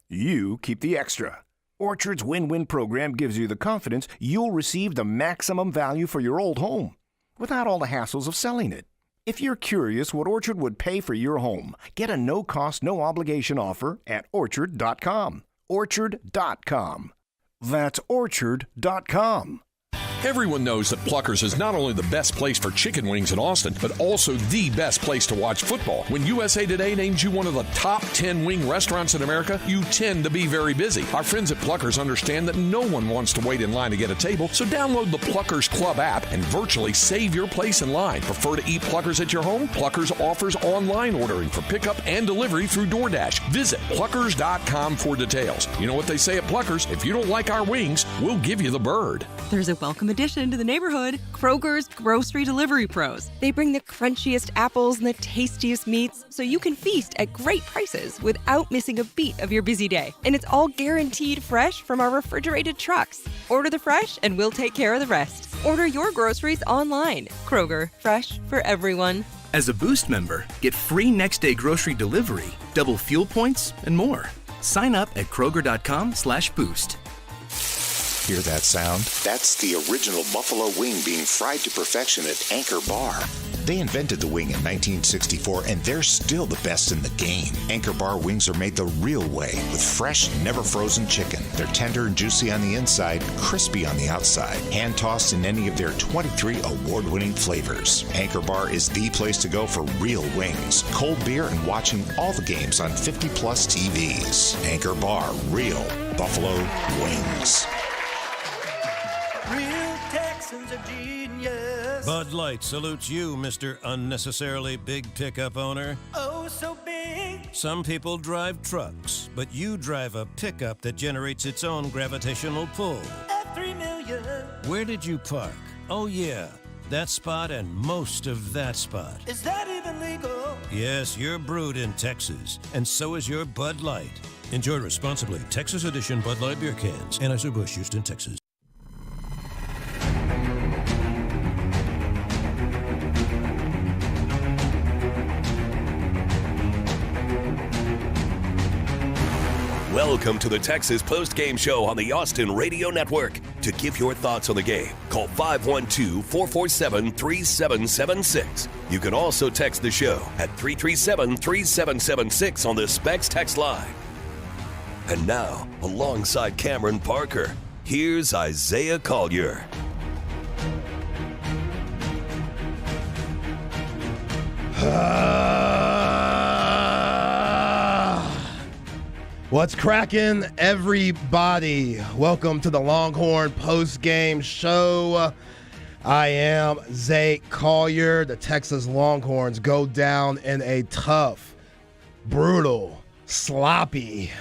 You keep the extra. Orchard's win-win program gives you the confidence you'll receive the maximum value for your old home without all the hassles of selling it. If you're curious what Orchard would pay for your home, get a no-cost, no-obligation offer at Orchard.com. Orchard.com. That's Orchard.com. Everyone knows that Pluckers is not only the best place for chicken wings in Austin, but also the best place to watch football. When USA Today names you one of the top 10 wing restaurants in America, you tend to be very busy. Our friends at Pluckers understand that no one wants to wait in line to get a table, so download the Pluckers Club app and virtually save your place in line. Prefer to eat Pluckers at your home? Pluckers offers online ordering for pickup and delivery through DoorDash. Visit Pluckers.com for details. You know what they say at Pluckers? If you don't like our wings, we'll give you the bird. There's a welcome addition to the neighborhood, Kroger's Grocery Delivery Pros. They bring the crunchiest apples and the tastiest meats so you can feast at great prices without missing a beat of your busy day. And it's all guaranteed fresh from our refrigerated trucks. Order the fresh and we'll take care of the rest. Order your groceries online. Kroger, fresh for everyone. As a Boost member, get free next-day grocery delivery, double fuel points, and more. Sign up at Kroger.com/boost. Hear that sound? That's the original buffalo wing being fried to perfection at Anchor Bar. They invented the wing in 1964, and they're still the best in the game. Anchor Bar wings are made the real way, with fresh, never-frozen chicken. They're tender and juicy on the inside, crispy on the outside, hand-tossed in any of their 23 award-winning flavors. Anchor Bar is the place to go for real wings, cold beer, and watching all the games on 50-plus TVs. Anchor Bar, real buffalo wings. Real Texans are genius. Bud Light salutes you, Mr. Unnecessarily Big Pickup Owner. Oh, so big. Some people drive trucks, but you drive a pickup that generates its own gravitational pull. At 3 million. Where did you park? Oh, yeah, that spot and most of that spot. Is that even legal? Yes, you're brewed in Texas, and so is your Bud Light. Enjoy responsibly. Texas Edition Bud Light beer cans. Anheuser-Busch, Houston, Texas. Welcome to the Texas Postgame Show on the Austin Radio Network. To give your thoughts on the game, call 512-447-3776. You can also text the show at 337-3776 on the Specs text line. And now, alongside Cameron Parker, here's Isaiah Collier. What's cracking, everybody? Welcome to the Longhorn Post-Game Show. I am Zay Collier. The Texas Longhorns go down in a tough, brutal, sloppy,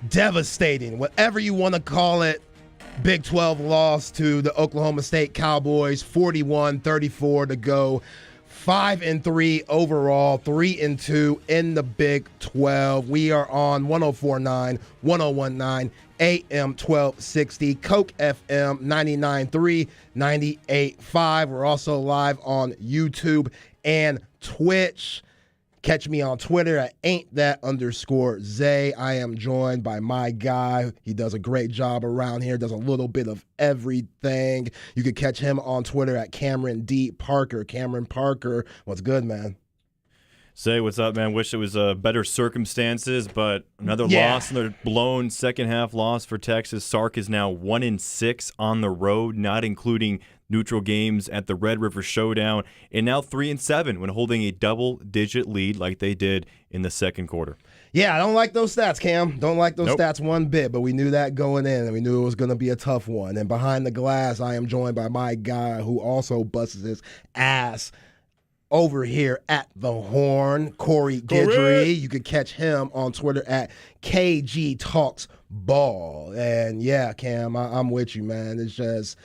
devastating, whatever you want to call it, Big 12 loss to the Oklahoma State Cowboys, 41-34 to go. 5-3 overall, 3-2 in the Big 12. We are on 104.9, 101.9, AM 1260, Coke FM 99.3, 98.5. We're also live on YouTube and Twitch. Catch me on Twitter at ain'tthat_Zay. I am joined by my guy. He does a great job around here, does a little bit of everything. You can catch him on Twitter at Cameron D. Parker. Cameron Parker, what's good, man? Zay, what's up, man? Wish it was better circumstances, but another loss, another blown second-half loss for Texas. Sark is now 1-6 on the road, not including neutral games at the Red River Showdown, and now 3-7 when holding a double-digit lead like they did in the second quarter. Yeah, I don't like those stats, Cam. Don't like those stats one bit, but we knew that going in, and we knew it was going to be a tough one. And behind the glass, I am joined by my guy who also busts his ass over here at the Horn, Corey Guidry. You could catch him on Twitter at KG Talks Ball. And yeah, Cam, I'm with you, man. It's just,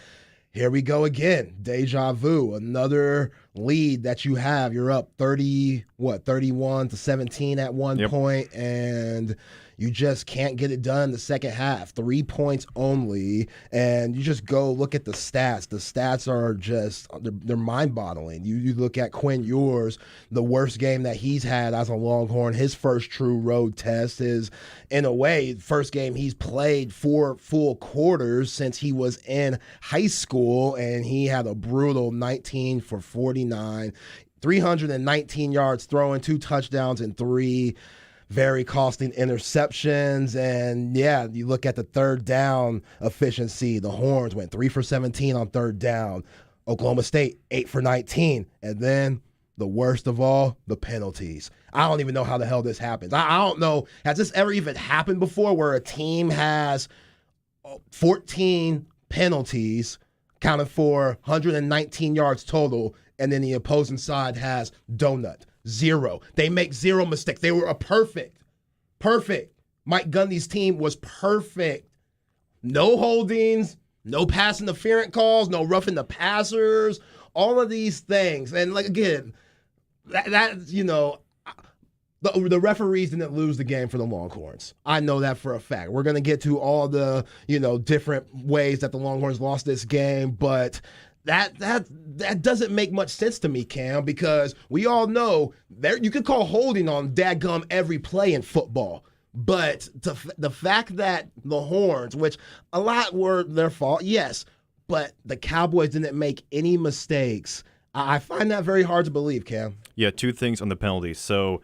here we go again. Deja vu. Another lead that you have. You're up 31-17 at one point. And You just can't get it done in the second half. 3 points only, and you just go look at the stats. The stats are just they're mind-boggling. You look at Quinn Ewers, the worst game that he's had as a Longhorn. His first true road test is, in a way, first game he's played 4 full quarters since he was in high school, and he had a brutal 19 for 49, 319 yards throwing, 2 touchdowns and 3 very costing interceptions. And yeah, you look at the third down efficiency. The Horns went 3 for 17 on third down. Oklahoma State 8 for 19. And then the worst of all, the penalties. I don't even know how the hell this happens. I don't know. Has this ever even happened before where a team has 14 penalties counted for 119 yards total, and then the opposing side has donut? 0. They make 0 mistakes. They were a perfect. Mike Gundy's team was perfect. No holdings, no pass interference calls, no roughing the passers, all of these things. And like, again, that you know, the referees didn't lose the game for the Longhorns. I know that for a fact. We're going to get to all the, different ways that the Longhorns lost this game, but that doesn't make much sense to me, Cam, because we all know you could call holding on dadgum every play in football. But the fact that the Horns, which a lot were their fault, yes, but the Cowboys didn't make any mistakes, I find that very hard to believe, Cam. Yeah, 2 things on the penalties. So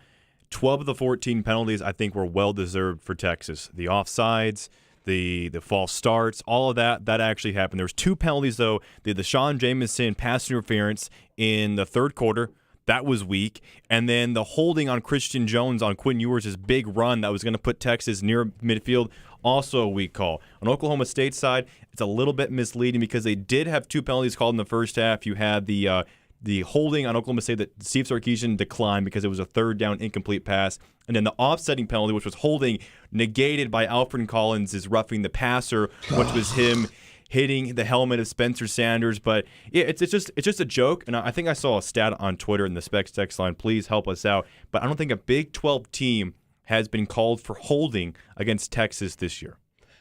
12 of the 14 penalties I think were well-deserved for Texas. The offsides, the false starts, all of that actually happened. There was 2 penalties, though. The Deshaun Jameson pass interference in the third quarter, that was weak. And then the holding on Christian Jones on Quinn Ewers' big run that was going to put Texas near midfield, also a weak call. On Oklahoma State's side, it's a little bit misleading because they did have 2 penalties called in the first half. You had the holding on Oklahoma State that Steve Sarkisian declined because it was a third down incomplete pass. And then the offsetting penalty, which was holding, negated by Alfred Collins, is roughing the passer, which was him hitting the helmet of Spencer Sanders. But yeah, it's just a joke. And I think I saw a stat on Twitter in the Specs text line. Please help us out. But I don't think a Big 12 team has been called for holding against Texas this year.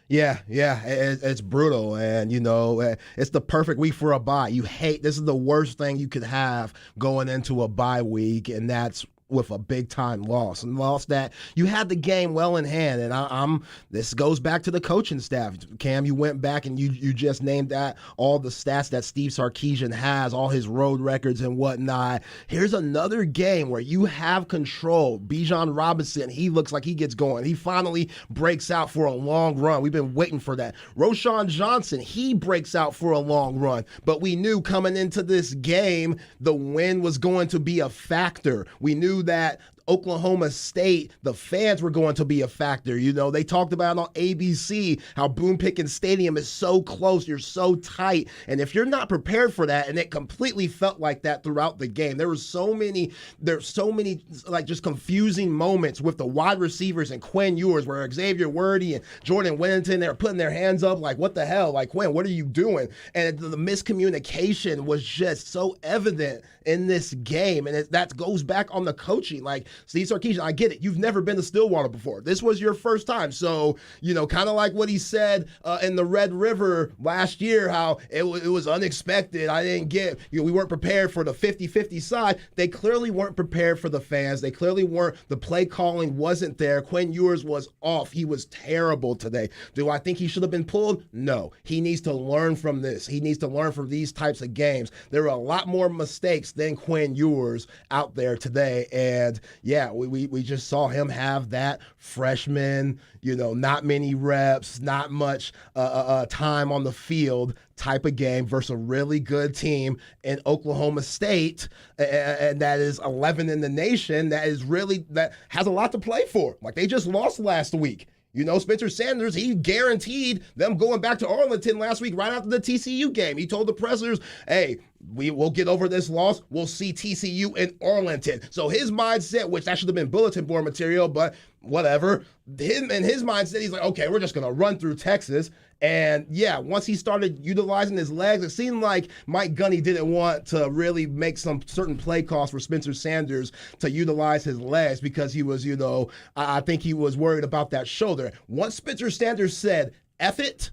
Yeah, it's brutal, and it's the perfect week for a bye. This is the worst thing you could have going into a bye week, and that's with a big-time loss, and loss that you had the game well in hand. And this goes back to the coaching staff. Cam, you went back and you just named that all the stats that Steve Sarkisian has, all his road records and whatnot. Here's another game where you have control. Bijan Robinson, he looks like he gets going. He finally breaks out for a long run. We've been waiting for that. Roschon Johnson, he breaks out for a long run. But we knew coming into this game, the win was going to be a factor. We knew that Oklahoma State, the fans were going to be a factor. They talked about on ABC how Boone Pickens Stadium is so close, you're so tight. And if you're not prepared for that, and it completely felt like that throughout the game, there's so many like just confusing moments with the wide receivers and Quinn Ewers where Xavier Worthy and Jordan Whittington, they were putting their hands up like, what the hell? Like, Quinn, what are you doing? And the miscommunication was just so evident in this game. And that goes back on the coaching. Like, Steve Sarkisian, I get it. You've never been to Stillwater before. This was your first time. So, kind of like what he said in the Red River last year, how it was unexpected. I didn't get, we weren't prepared for the 50-50 side. They clearly weren't prepared for the fans. They clearly weren't. The play calling wasn't there. Quinn Ewers was off. He was terrible today. Do I think he should have been pulled? No. He needs to learn from this. He needs to learn from these types of games. There are a lot more mistakes than Quinn Ewers out there today. And yeah, we just saw him have that freshman, not many reps, not much time on the field type of game versus a really good team in Oklahoma State, and that is 11 in the nation. That has a lot to play for. Like, they just lost last week. Spencer Sanders, he guaranteed them going back to Arlington last week right after the TCU game. He told the pressers, hey, we will get over this loss. We'll see TCU in Arlington. So his mindset, which that should have been bulletin board material, but whatever. In his mindset, he's like, okay, we're just going to run through Texas. And yeah, once he started utilizing his legs, it seemed like Mike Gundy didn't want to really make some certain play calls for Spencer Sanders to utilize his legs because he was, I think he was worried about that shoulder. Once Spencer Sanders said, F it,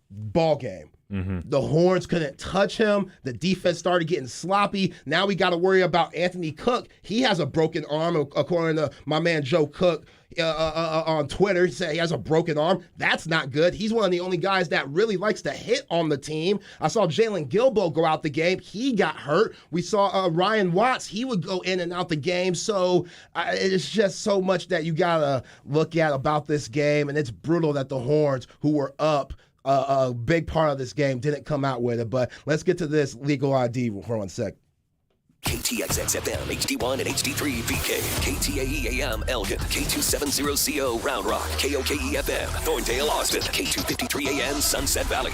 ball game. The Horns couldn't touch him. The defense started getting sloppy. Now we got to worry about Anthony Cook. He has a broken arm, according to my man Joe Cook on Twitter. He said he has a broken arm. That's not good. He's one of the only guys that really likes to hit on the team. I saw Jalen Gilbo go out the game. He got hurt. We saw Ryan Watts. He would go in and out the game. So it's just so much that you got to look at about this game. And it's brutal that the Horns, who were up a big part of this game, didn't come out with it. But let's get to this legal ID for 1 sec. KTXX-FM, HD1 and HD3 VK, KTAE AM Elgin, K270CO Round Rock, KOKE-FM, Thorndale, Austin, K253 AM Sunset Valley.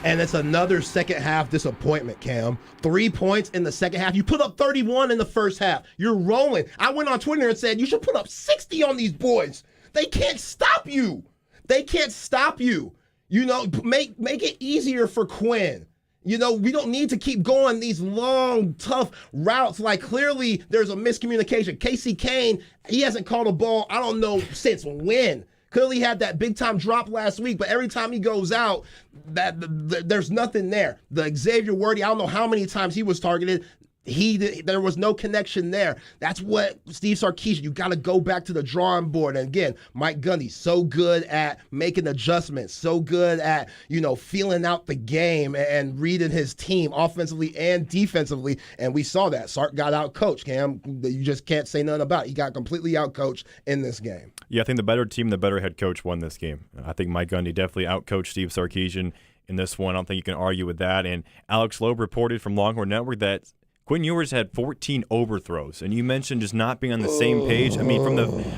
And it's another second half disappointment, Cam. 3 points in the second half. You put up 31 in the first half. You're rolling. I went on Twitter and said, you should put up 60 on these boys. They can't stop you. They can't stop you. Make it easier for Quinn. We don't need to keep going these long, tough routes. Like, clearly there's a miscommunication. Casey Kane, he hasn't called a ball, I don't know since when. Clearly had that big-time drop last week, but every time he goes out, there's nothing there. The Xavier Worthy, I don't know how many times he was targeted. There was no connection there. That's what Steve Sarkisian, you got to go back to the drawing board. And again, Mike Gundy, so good at making adjustments, so good at, feeling out the game and reading his team offensively and defensively. And we saw that. Sark got out-coached, Cam. You just can't say nothing about it. He got completely out-coached in this game. Yeah, I think the better team, the better head coach won this game. I think Mike Gundy definitely out-coached Steve Sarkisian in this one. I don't think you can argue with that. And Alex Loeb reported from Longhorn Network that Quinn Ewers had 14 overthrows, and you mentioned just not being on the same page. I mean,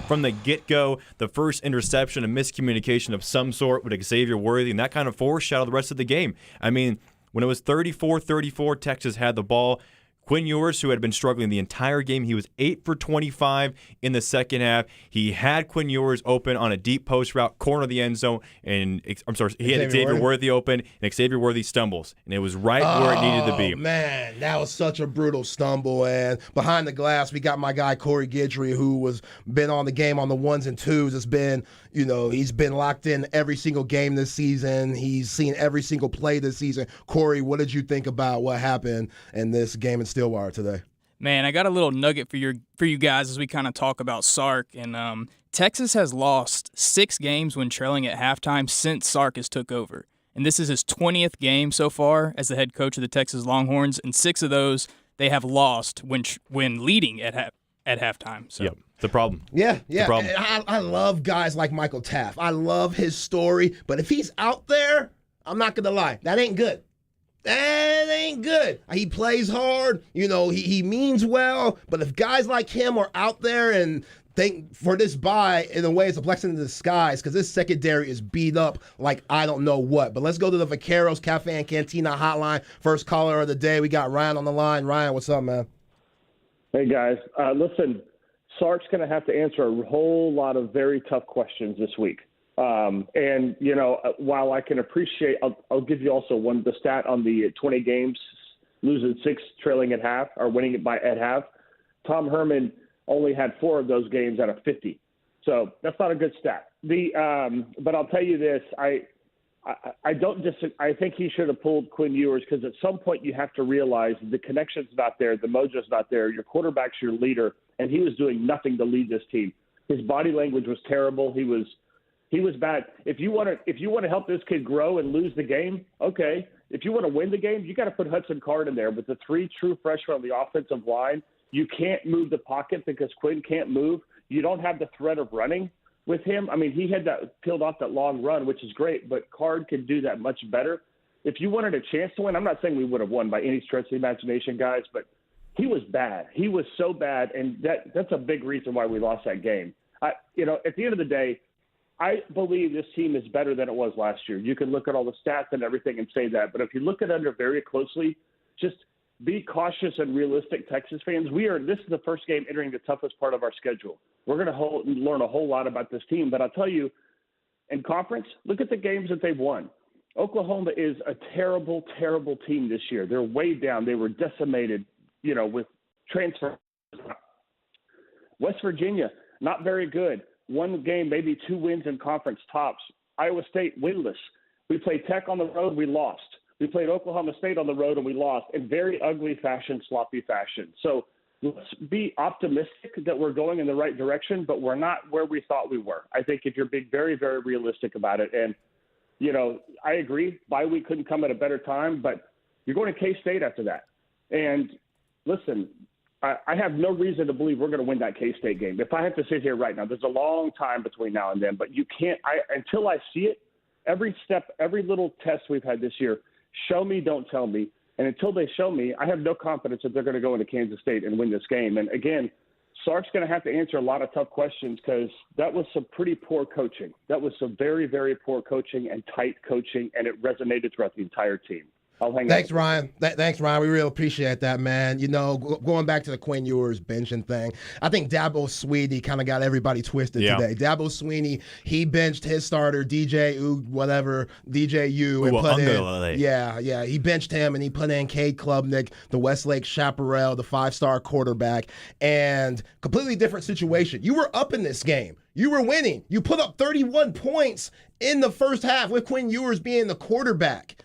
from the get-go, the first interception, a miscommunication of some sort with Xavier Worthy, and that kind of foreshadowed the rest of the game. I mean, when it was 34-34, Texas had the ball. Quinn Ewers, who had been struggling the entire game, he was 8 for 25 in the second half. He had Quinn Ewers open on a deep post route, corner of the end zone, and he had Xavier Worthy open, and Xavier Worthy stumbles, and it was right where it needed to be. Man, that was such a brutal stumble. And behind the glass, we got my guy Corey Guidry, who was been on the game on the ones and twos. It's been, he's been locked in every single game this season. He's seen every single play this season. Corey, what did you think about what happened in this game in Stillwater today? Man, I got a little nugget for you guys as we kind of talk about Sark. And Texas has lost 6 games when trailing at halftime since Sark has took over. And this is his 20th game so far as the head coach of the Texas Longhorns. And 6 of those they have lost when leading at halftime. So. Yep. The problem. Yeah. The problem. I love guys like Michael Taft. I love his story. But if he's out there, I'm not going to lie, that ain't good. That ain't good. He plays hard. He means well. But if guys like him are out there and think for this bye, in a way, it's a blessing in disguise because this secondary is beat up like I don't know what. But let's go to the Vaqueros Cafe and Cantina hotline. First caller of the day. We got Ryan on the line. Ryan, what's up, man? Hey, guys. Listen, Sark's going to have to answer a whole lot of very tough questions this week. While I can appreciate, I'll give you also the stat on the 20 games, losing 6, trailing at half, or winning it at half. Tom Herman only had 4 of those games out of 50. So that's not a good stat. But I'll tell you this, I don't I think he should have pulled Quinn Ewers because at some point you have to realize the connection's not there, the mojo's not there, your quarterback's your leader, and he was doing nothing to lead this team. His body language was terrible. He was bad. If you want to help this kid grow and lose the game, okay. If you want to win the game, you got to put Hudson Card in there. With the 3 true freshmen on the offensive line, you can't move the pocket because Quinn can't move. You don't have the threat of running with him. I mean, he had that peeled off that long run, which is great, but Card could do that much better. If you wanted a chance to win, I'm not saying we would have won by any stretch of the imagination, guys, but he was bad. He was so bad, and that's a big reason why we lost that game. At the end of the day, I believe this team is better than it was last year. You can look at all the stats and everything and say that. But if you look at it very closely, just be cautious and realistic, Texas fans. This is the first game entering the toughest part of our schedule. We're going to learn a whole lot about this team. But I'll tell you, in conference, look at the games that they've won. Oklahoma is a terrible, terrible team this year. They're way down. They were decimated, with transfer. West Virginia, not very good. One game, maybe 2 wins in conference tops. Iowa State, winless. We played Tech on the road, we lost. We played Oklahoma State on the road, and we lost in very ugly fashion, sloppy fashion. So let's be optimistic that we're going in the right direction, but we're not where we thought we were. I think if you're being very, very realistic about it, and, I agree, bye week couldn't come at a better time, but you're going to K-State after that. And listen, I have no reason to believe we're going to win that K-State game. If I have to sit here right now, there's a long time between now and then, but you can't until I see it, every step, every little test we've had this year, show me, don't tell me. And until they show me, I have no confidence that they're going to go into Kansas State and win this game. And again, Sark's going to have to answer a lot of tough questions because that was some pretty poor coaching. That was some very, very poor coaching and tight coaching, and it resonated throughout the entire team. Thanks, Ryan. Thanks, Ryan. We really appreciate that, man. Going back to the Quinn Ewers benching thing, I think Dabo Swinney kind of got everybody twisted today. Dabo Swinney, he benched his starter, DJU, and put in. He benched him, and he put in Cade Klubnik, the Westlake Chaparral, the 5-star quarterback, and completely different situation. You were up in this game. You were winning. You put up 31 points in the first half with Quinn Ewers being the quarterback.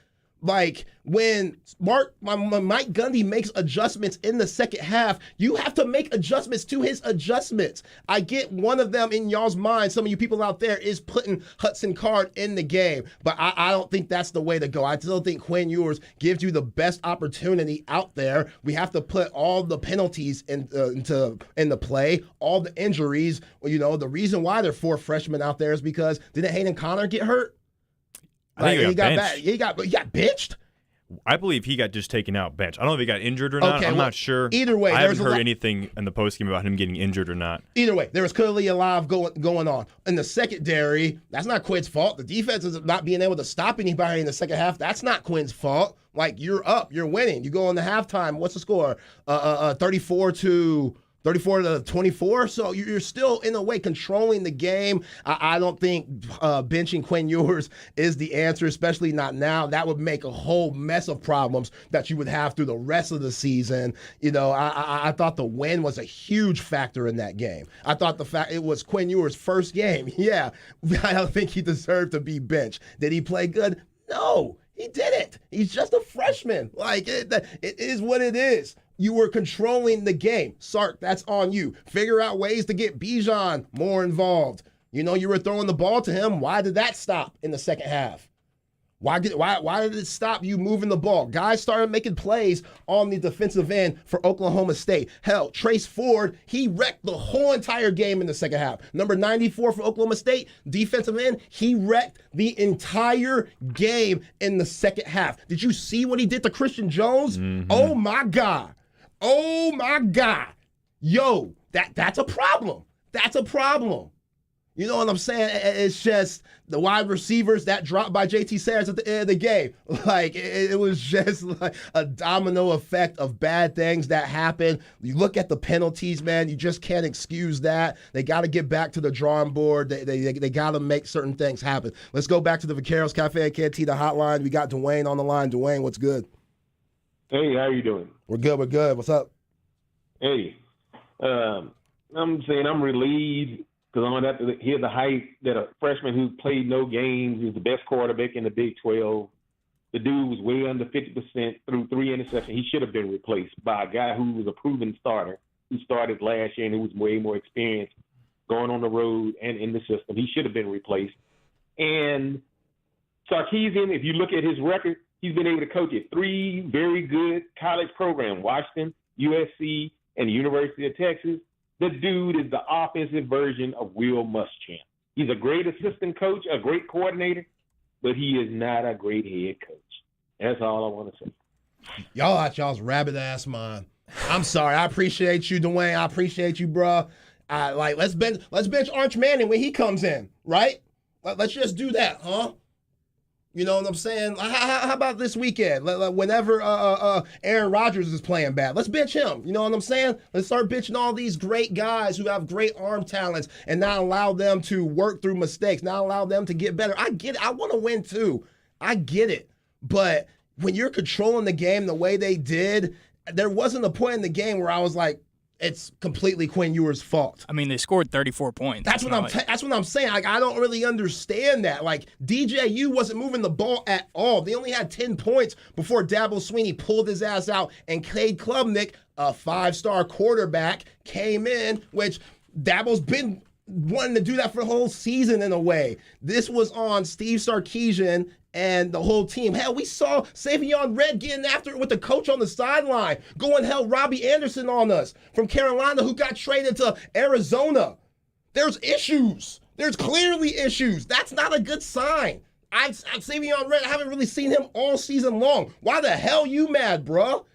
Like, when Mike Gundy makes adjustments in the second half, you have to make adjustments to his adjustments. I get one of them in y'all's mind, some of you people out there, is putting Hudson Card in the game. But I don't think that's the way to go. I still think Quinn Ewers gives you the best opportunity out there. We have to put all the penalties into play, all the injuries. The reason why there are 4 freshmen out there is because didn't Hayden Connor get hurt? I think he got benched. I believe he got just taken out bench. I don't know if he got injured or not. I'm not sure. Either way, I haven't heard anything in the postgame about him getting injured or not. Either way, there was clearly a live going on. In the secondary, that's not Quinn's fault. The defense is not being able to stop anybody in the second half. That's not Quinn's fault. Like, you're up, you're winning. You go in the halftime. What's the score? 34-24, so you're still, in a way, controlling the game. I don't think benching Quinn Ewers is the answer, especially not now. That would make a whole mess of problems that you would have through the rest of the season. I thought the win was a huge factor in that game. I thought the fact it was Quinn Ewers' first game. Yeah, I don't think he deserved to be benched. Did he play good? No, he didn't. He's just a freshman. Like, it is what it is. You were controlling the game. Sark, that's on you. Figure out ways to get Bijan more involved. You were throwing the ball to him. Why did that stop in the second half? Why did it stop you moving the ball? Guys started making plays on the defensive end for Oklahoma State. Hell, Trace Ford, he wrecked the whole entire game in the second half. Number 94 for Oklahoma State, defensive end, he wrecked the entire game in the second half. Did you see what he did to Christian Jones? Mm-hmm. Oh, my God. Oh, my God. Yo, that's a problem. That's a problem. You know what I'm saying? It's just the wide receivers that dropped by JT Sayers at the end of the game. Like, it was just like a domino effect of bad things that happened. You look at the penalties, man, you just can't excuse that. They got to get back to the drawing board. They got to make certain things happen. Let's go back to the Vaqueros Cafe and Cantina hotline. We got Dwayne on the line. Dwayne, what's good? Hey, how you doing? We're good. What's up? Hey, I'm saying I'm relieved because I'm going to have to hear the hype that a freshman who played no games, who's the best quarterback in the Big 12, the dude was way under 50%, threw 3 interceptions. He should have been replaced by a guy who was a proven starter, who started last year and who was way more experienced going on the road and in the system. He should have been replaced. And Sarkisian, if you look at his record, he's been able to coach at 3 very good college programs, Washington, USC, and the University of Texas. The dude is the offensive version of Will Muschamp. He's a great assistant coach, a great coordinator, but he is not a great head coach. That's all I want to say. Y'all out y'all's rabbit ass mind. I'm sorry. I appreciate you, Dwayne. I appreciate you, bro. Let's bench Arch Manning when he comes in, right? Let's just do that, huh? You know what I'm saying? How about this weekend? Whenever Aaron Rodgers is playing bad, let's bench him. You know what I'm saying? Let's start benching all these great guys who have great arm talents and not allow them to work through mistakes, not allow them to get better. I get it. I want to win too. I get it. But when you're controlling the game the way they did, there wasn't a point in the game where I was like, it's completely Quinn Ewers' fault. I mean, they scored 34 points. That's what I'm saying. Like, I don't really understand that. Like, DJU wasn't moving the ball at all. They only had 10 points before Dabo Swinney pulled his ass out, and Cade Klubnik, a 5-star quarterback, came in, which Dabo's been wanting to do that for the whole season in a way. This was on Steve Sarkisian and the whole team. Hell, we saw Savion Red getting after it with the coach on the sideline, going hell Robbie Anderson on us from Carolina, who got traded to Arizona. There's issues. There's clearly issues. That's not a good sign. I'm Savion Red. I haven't really seen him all season long. Why the hell you mad, bro?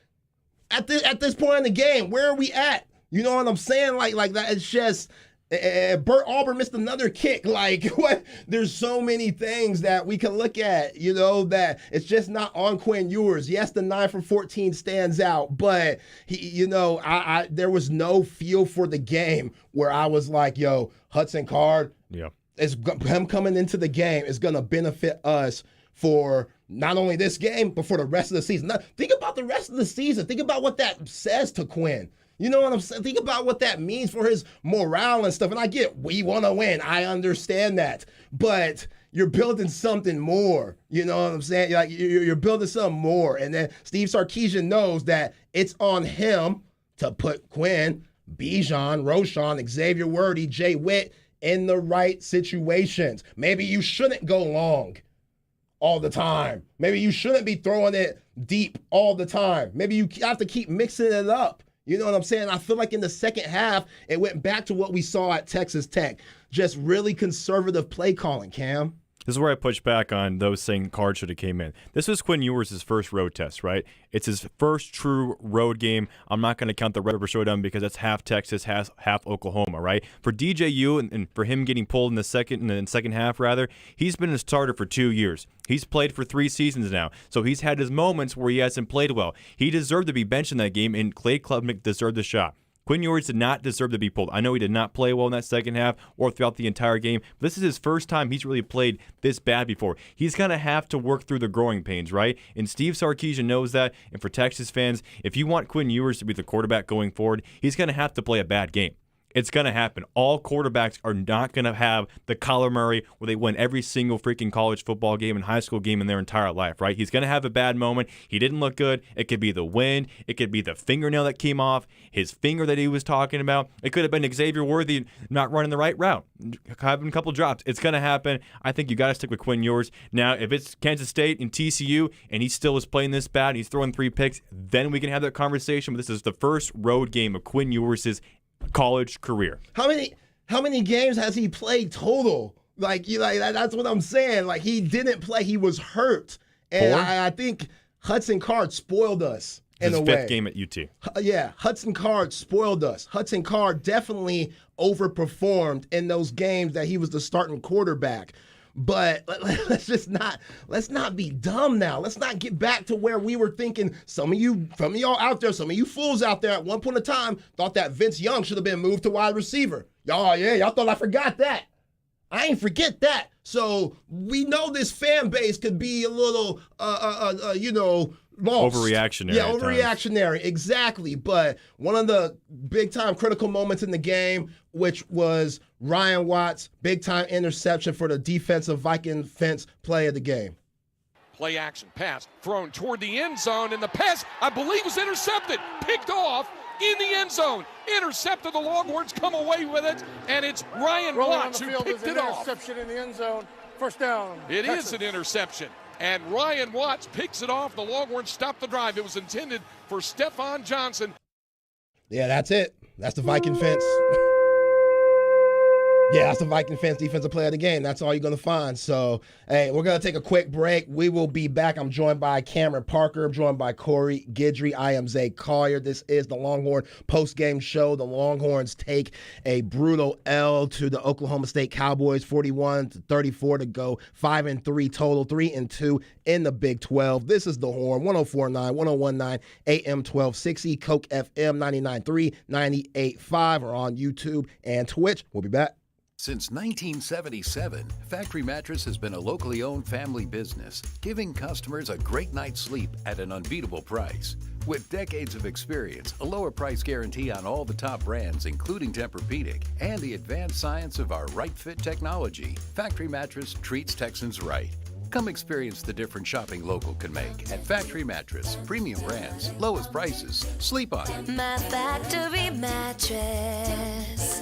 At this point in the game, where are we at? You know what I'm saying? Like that. It's just. Bert Auburn missed another kick. Like, what? There's so many things that we can look at, you know, that it's just not on Quinn Ewers. Yes, the 9 for 14 stands out, but he, you know, there was no feel for the game where I was like, yo, Hudson Card, him coming into the game is going to benefit us for not only this game, but for the rest of the season. Now, think about the rest of the season. Think about what that says to Quinn. You know what I'm saying? Think about what that means for his morale and stuff. And I get, we want to win. I understand that. But you're building something more. You know what I'm saying? Like, you're building something more. And then Steve Sarkisian knows that it's on him to put Quinn, Bijan, Roshan, Xavier Worthy, Jay Witt in the right situations. Maybe you shouldn't go long all the time. Maybe you shouldn't be throwing it deep all the time. Maybe you have to keep mixing it up. You know what I'm saying? I feel like in the second half, it went back to what we saw at Texas Tech. Just really conservative play calling, Cam. This is where I push back on those saying Card should have came in. This was Quinn Ewers' first road test, right? It's his first true road game. I'm not going to count the Red River Showdown because that's half Texas, half Oklahoma, right? For DJU and for him getting pulled in the second half, rather, he's been a starter for 2 years. He's played for 3 seasons now, so he's had his moments where he hasn't played well. He deserved to be benched in that game, and Cade Klubnik deserved the shot. Quinn Ewers did not deserve to be pulled. I know he did not play well in that second half or throughout the entire game. But this is his first time he's really played this bad before. He's going to have to work through the growing pains, right? And Steve Sarkisian knows that. And for Texas fans, if you want Quinn Ewers to be the quarterback going forward, he's going to have to play a bad game. It's going to happen. All quarterbacks are not going to have the Kyler Murray where they win every single freaking college football game and high school game in their entire life, right? He's going to have a bad moment. He didn't look good. It could be the wind. It could be the fingernail that came off, his finger that he was talking about. It could have been Xavier Worthy not running the right route, having a couple drops. It's going to happen. I think you got to stick with Quinn Ewers. Now, if it's Kansas State and TCU and he still is playing this bad, he's throwing 3 picks, then we can have that conversation. But this is the first road game of Quinn Ewers' college career. How many games has he played total? That's what I'm saying. Like, he didn't play. He was hurt. And I think Hudson Card spoiled us in a way. His 5th game at UT. Yeah, Hudson Card spoiled us. Hudson Card definitely overperformed in those games that he was the starting quarterback. But let's not be dumb now. Let's not get back to where we were thinking. Some of y'all out there, some of you fools out there at one point in time thought that Vince Young should have been moved to wide receiver. Y'all thought I forgot that. I ain't forget that. So we know this fan base could be a little, lost. Overreactionary. Yeah, overreactionary. Exactly. But one of the big-time critical moments in the game, which was Ryan Watts' big-time interception for the defensive Viking fence play of the game. Play action pass thrown toward the end zone, and the pass, I believe, was intercepted. Picked off in the end zone. Intercepted. The Longhorns come away with it, and it's Ryan Watts who picked it off. Interception in the end zone. First down. It is an interception. And Ryan Watts picks it off. The Longhorns stop the drive. It was intended for Stephon Johnson. Yeah, that's it. That's the Viking fence. Yeah, that's the Viking fans defensive player of the game. That's all you're going to find. So, hey, we're going to take a quick break. We will be back. I'm joined by Cameron Parker. I'm joined by Corey Guidry. I am Zay Collier. This is the Longhorn Postgame Show. The Longhorns take a brutal L to the Oklahoma State Cowboys, 41-34 to go, 5-3 total, 3-2 in the Big 12. This is The Horn, 104.9, 101.9, AM 1260, Coke FM 99.3, 98.5, or on YouTube and Twitch. We'll be back. Since 1977, Factory Mattress has been a locally owned family business, giving customers a great night's sleep at an unbeatable price. With decades of experience, a lower price guarantee on all the top brands, including Tempur-Pedic, and the advanced science of our Right Fit technology, Factory Mattress treats Texans right. Come experience the difference shopping local can make at Factory Mattress. Premium brands, lowest prices. Sleep on it. My Factory Mattress.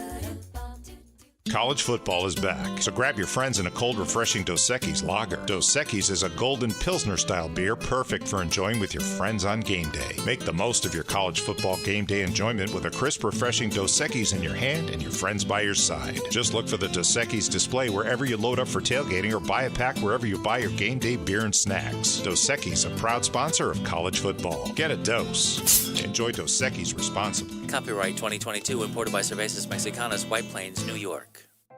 College football is back, so grab your friends in a cold, refreshing Dos Equis lager. Dos Equis is a golden Pilsner-style beer perfect for enjoying with your friends on game day. Make the most of your college football game day enjoyment with a crisp, refreshing Dos Equis in your hand and your friends by your side. Just look for the Dos Equis display wherever you load up for tailgating or buy a pack wherever you buy your game day beer and snacks. Dos Equis, a proud sponsor of college football. Get a dose. Enjoy Dos Equis responsibly. Copyright 2022, imported by Cervezas Mexicanas, White Plains, New York.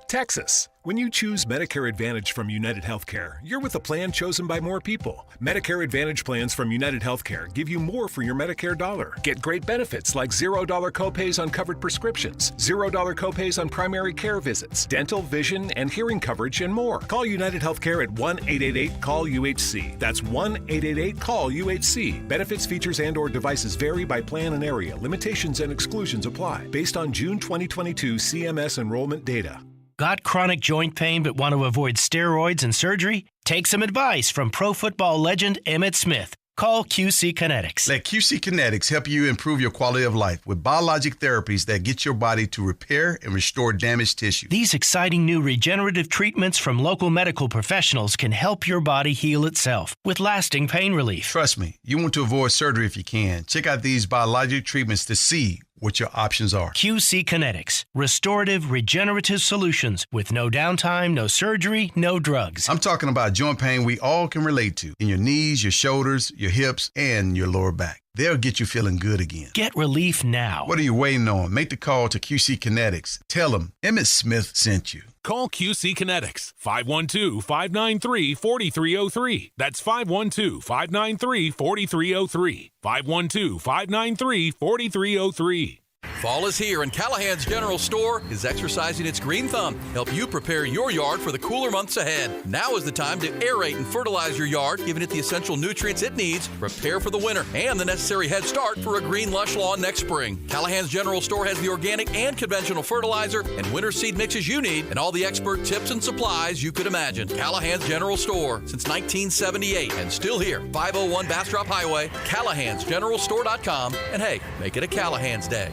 Texas. When you choose Medicare Advantage from United Healthcare, you're with a plan chosen by more people. Medicare Advantage plans from United Healthcare give you more for your Medicare dollar. Get great benefits like $0 copays on covered prescriptions, $0 copays on primary care visits, dental, vision, and hearing coverage, and more. Call United Healthcare at 1-888-CALL-UHC. That's 1-888-CALL-UHC. Benefits, features, and/or devices vary by plan and area. Limitations and exclusions apply. Based on June 2022 CMS enrollment data. Got chronic joint pain but want to avoid steroids and surgery? Take some advice from pro football legend Emmitt Smith. Call QC Kinetics. Let QC Kinetics help you improve your quality of life with biologic therapies that get your body to repair and restore damaged tissue. These exciting new regenerative treatments from local medical professionals can help your body heal itself with lasting pain relief. Trust me, you want to avoid surgery if you can. Check out these biologic treatments to see what your options are. QC Kinetics. Restorative, regenerative solutions with no downtime, no surgery, no drugs. I'm talking about joint pain we all can relate to in your knees, your shoulders, your hips, and your lower back. They'll get you feeling good again. Get relief now. What are you waiting on? Make the call to QC Kinetics. Tell them Emmitt Smith sent you. Call QC Kinetics, 512-593-4303. That's 512-593-4303. 512-593-4303. Fall is here, and Callahan's General Store is exercising its green thumb. Help you prepare your yard for the cooler months ahead. Now is the time to aerate and fertilize your yard, giving it the essential nutrients it needs, prepare for the winter, and the necessary head start for a green, lush lawn next spring. Callahan's General Store has the organic and conventional fertilizer and winter seed mixes you need, and all the expert tips and supplies you could imagine. Callahan's General Store, since 1978, and still here, 501 Bastrop Highway, Callahan'sGeneralStore.com, and hey, make it a Callahan's Day.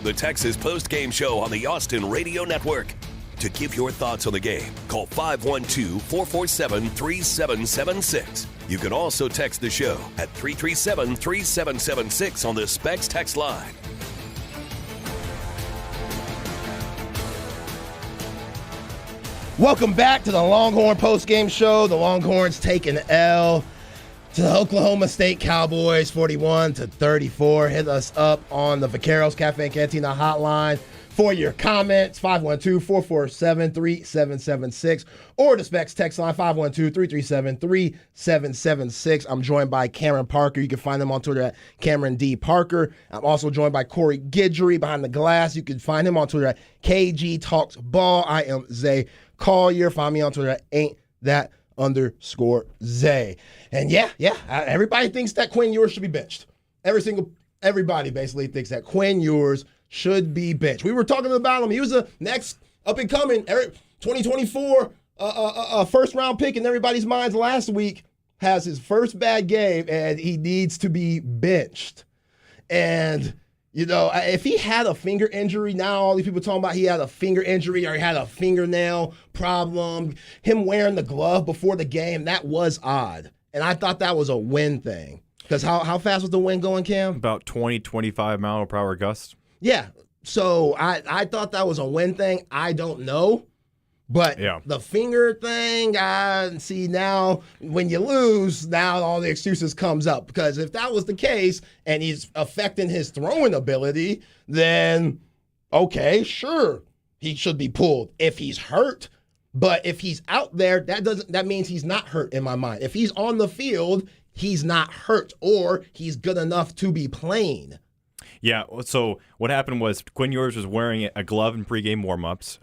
The Texas Postgame Show on the Austin Radio Network. To give your thoughts on the game, call 512-447-3776. You can also text the show at 337-3776 on the Specs text line. Welcome back to the Longhorn Postgame Show. The Longhorns take an L to the Oklahoma State Cowboys, 41-34. Hit us up on the Vaqueros Cafe and Cantina hotline for your comments, 512-447-3776, or the Specs text line, 512-337-3776. I'm joined by Cameron Parker. You can find him on Twitter at Cameron D. Parker. I'm also joined by Corey Guidry behind the glass. You can find him on Twitter at KG Talks Ball. I am Zay Collier. Find me on Twitter at @ain't_that_Zay. And yeah, everybody thinks that Quinn Ewers should be benched. Everybody basically thinks that Quinn Ewers should be benched. We were talking about him. He was the next up-and-coming 2024 first-round pick in everybody's minds last week. Has his first bad game, and he needs to be benched. And If he had a finger injury, now all these people talking about he had a finger injury or he had a fingernail problem, him wearing the glove before the game, that was odd. And I thought that was a win thing. Because how fast was the wind going, Cam? About 20, 25 mile per hour gusts. Yeah. So I thought that was a win thing. I don't know. But the finger thing, see now when you lose, now all the excuses comes up. Because if that was the case and he's affecting his throwing ability, then okay, sure, he should be pulled if he's hurt. But if he's out there, that means he's not hurt in my mind. If he's on the field, he's not hurt or he's good enough to be playing. Yeah, so what happened was Quinn Ewers was wearing a glove in pregame warmups.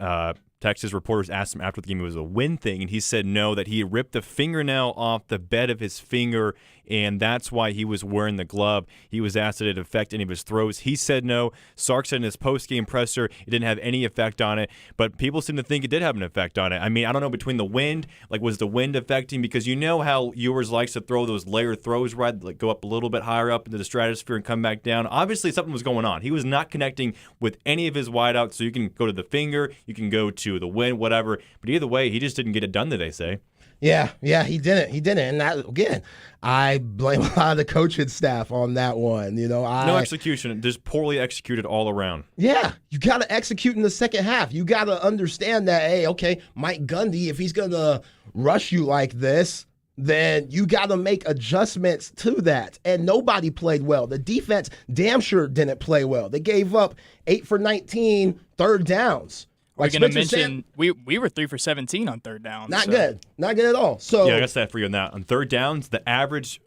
Texas reporters asked him after the game if it was a win thing, and he said no, that he ripped the fingernail off the bed of his finger, and that's why he was wearing the glove. He was asked did it affect any of his throws. He said no. Sark said in his post-game presser it didn't have any effect on it, but people seem to think it did have an effect on it. I mean, I don't know between the wind, like was the wind affecting, because you know how Ewers likes to throw those layer throws, right, like go up a little bit higher up into the stratosphere and come back down. Obviously something was going on. He was not connecting with any of his wideouts, so you can go to the finger, you can go to the wind, whatever, but either way, he just didn't get it done today, say. Yeah, he didn't. And that, again, I blame a lot of the coaching staff on that one. No execution, just poorly executed all around. Yeah, you got to execute in the second half. You got to understand that, hey, okay, Mike Gundy, if he's going to rush you like this, then you got to make adjustments to that. And nobody played well. The defense damn sure didn't play well. They gave up 8 for 19 third downs. Like going to mention, we were 3 for 17 on third down. Not good at all. So yeah, I got that for you on that. On third downs, the average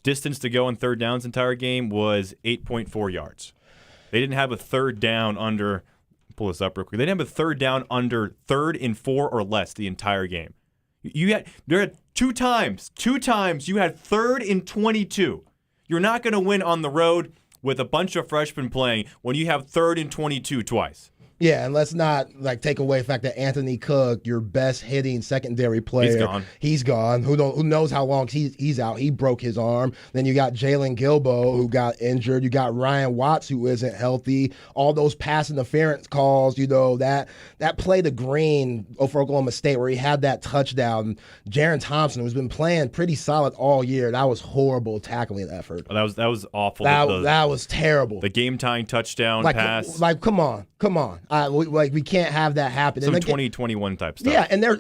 distance to go on third downs entire game was 8.4 yards. They didn't have a third down under. Pull this up real quick. They didn't have a third down under 3rd and 4 or less the entire game. There had two times you had 3rd and 22. You're not going to win on the road with a bunch of freshmen playing when you have 3rd and 22 twice. Yeah, and let's not take away the fact that Anthony Cook, your best hitting secondary player, he's gone. Who knows how long he's out? He broke his arm. Then you got Jalen Gilbo, who got injured. You got Ryan Watts, who isn't healthy. All those pass interference calls, that play to Green for Oklahoma State where he had that touchdown. Jaron Thompson, who's been playing pretty solid all year, that was horrible tackling effort. That was awful. That was terrible. The game tying touchdown pass. Come on. We can't have that happen. Some 2021 type stuff. Yeah, and they're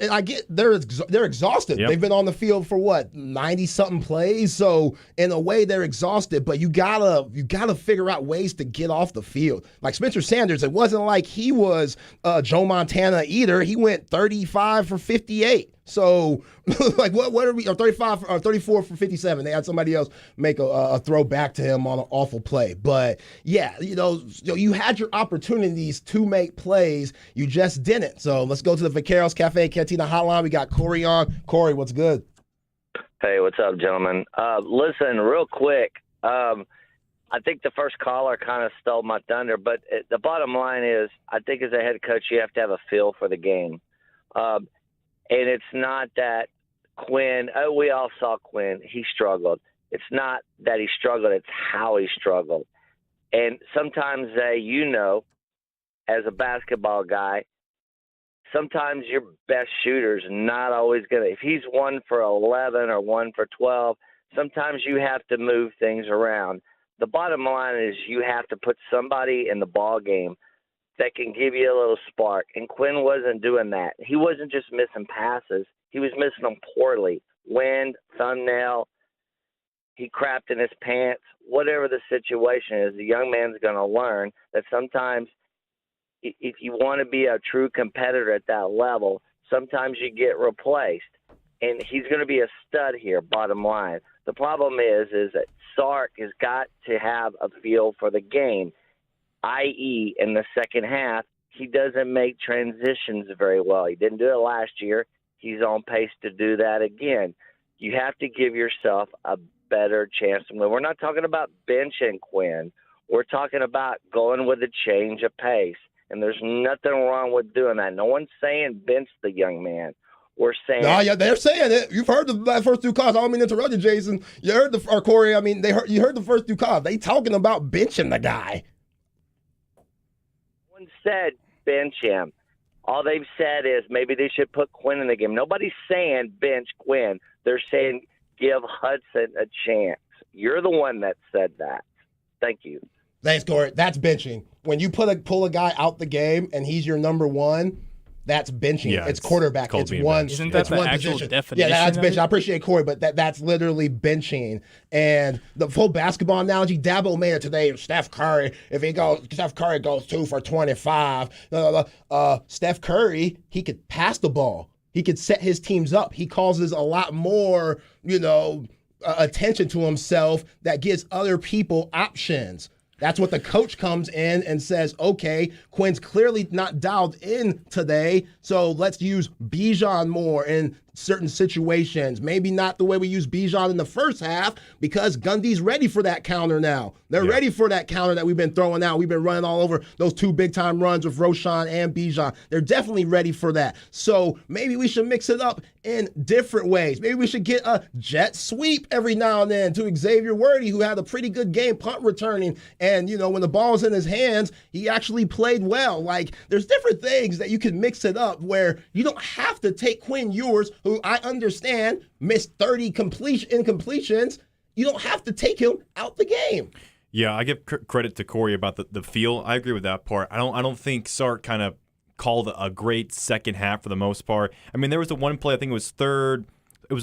exhausted. Yep. They've been on the field for 90-something plays. So in a way, they're exhausted. But you gotta figure out ways to get off the field. Like Spencer Sanders, it wasn't like he was Joe Montana either. He went 35 for 58. So, what are we? Or 35 or 34 for 57. They had somebody else make a throw back to him on an awful play. But yeah, you had your opportunities to make plays, you just didn't. So let's go to the Vaqueros Cafe Cantina hotline. We got Corey on. Corey, what's good? Hey, what's up, gentlemen? Listen, real quick. I think the first caller kind of stole my thunder, but the bottom line is, I think as a head coach, you have to have a feel for the game. And it's not that Quinn, we all saw Quinn, he struggled. It's not that he struggled, it's how he struggled. And sometimes, as a basketball guy, sometimes your best shooter's not always going to – if he's 1 for 11 or 1 for 12, sometimes you have to move things around. The bottom line is you have to put somebody in the ball game that can give you a little spark. And Quinn wasn't doing that. He wasn't just missing passes. He was missing them poorly. Wind, thumbnail, he crapped in his pants. Whatever the situation is, the young man's going to learn that sometimes if you want to be a true competitor at that level, sometimes you get replaced. And he's going to be a stud here, bottom line. The problem is that Sark has got to have a feel for the game, i.e., in the second half, he doesn't make transitions very well. He didn't do it last year. He's on pace to do that again. You have to give yourself a better chance to win. We're not talking about benching Quinn. We're talking about going with a change of pace, and there's nothing wrong with doing that. No one's saying bench the young man. were saying. No, yeah, they're saying it. You've heard the first two calls. I don't mean to interrupt you, Jason. You heard or Corey. I mean, you heard the first two calls. They talking about benching the guy. No one said bench him. All they've said is maybe they should put Quinn in the game. Nobody's saying bench Quinn. They're saying give Hudson a chance. You're the one that said that. Thank you. Thanks, Corey. That's benching. When you pull a guy out the game and he's your number one, that's benching. Yeah, it's quarterback. It's one. Isn't that it's the one actual position. definition? Yeah, that's of benching. it? I appreciate Corey, but that's literally benching. And the full basketball analogy, Dabo made it today. Steph Curry goes 2 for 25. Steph Curry, he could pass the ball. He could set his teams up. He causes a lot more, attention to himself that gives other people options. That's what the coach comes in and says, okay, Quinn's clearly not dialed in today, so let's use Bijan more in certain situations. Maybe not the way we use Bijan in the first half because Gundy's ready for that counter now. They're ready for that counter that we've been throwing out. We've been running all over those two big-time runs with Roshan and Bijan. They're definitely ready for that. So maybe we should mix it up in different ways. Maybe we should get a jet sweep every now and then to Xavier Worthy, who had a pretty good game punt returning. And, when the ball's in his hands, he actually played well. Like, there's different things that you can mix it up where you don't have to take Quinn Ewers, who I understand missed 30 incompletions. You don't have to take him out the game. Yeah, I give credit to Corey about the feel. I agree with that part. I don't think Sark kind of called a great second half for the most part. I mean, there was the one play, I think it was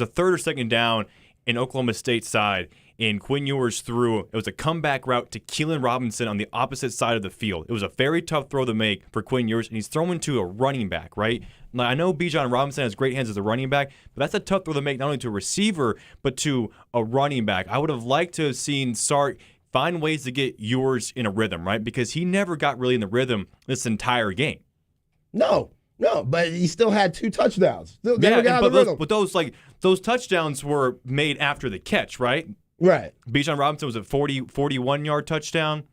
a third or second down in Oklahoma State side, and Quinn Ewers threw. It was a comeback route to Keelan Robinson on the opposite side of the field. It was a very tough throw to make for Quinn Ewers, and he's throwing to a running back, right? Now, I know Bijan Robinson has great hands as a running back, but that's a tough throw to make not only to a receiver, but to a running back. I would have liked to have seen Sark find ways to get Ewers in a rhythm, right? Because he never got really in the rhythm this entire game. No, but he still had 2 touchdowns. But those touchdowns were made after the catch, right? Right. Bijan Robinson was a 41-yard touchdown.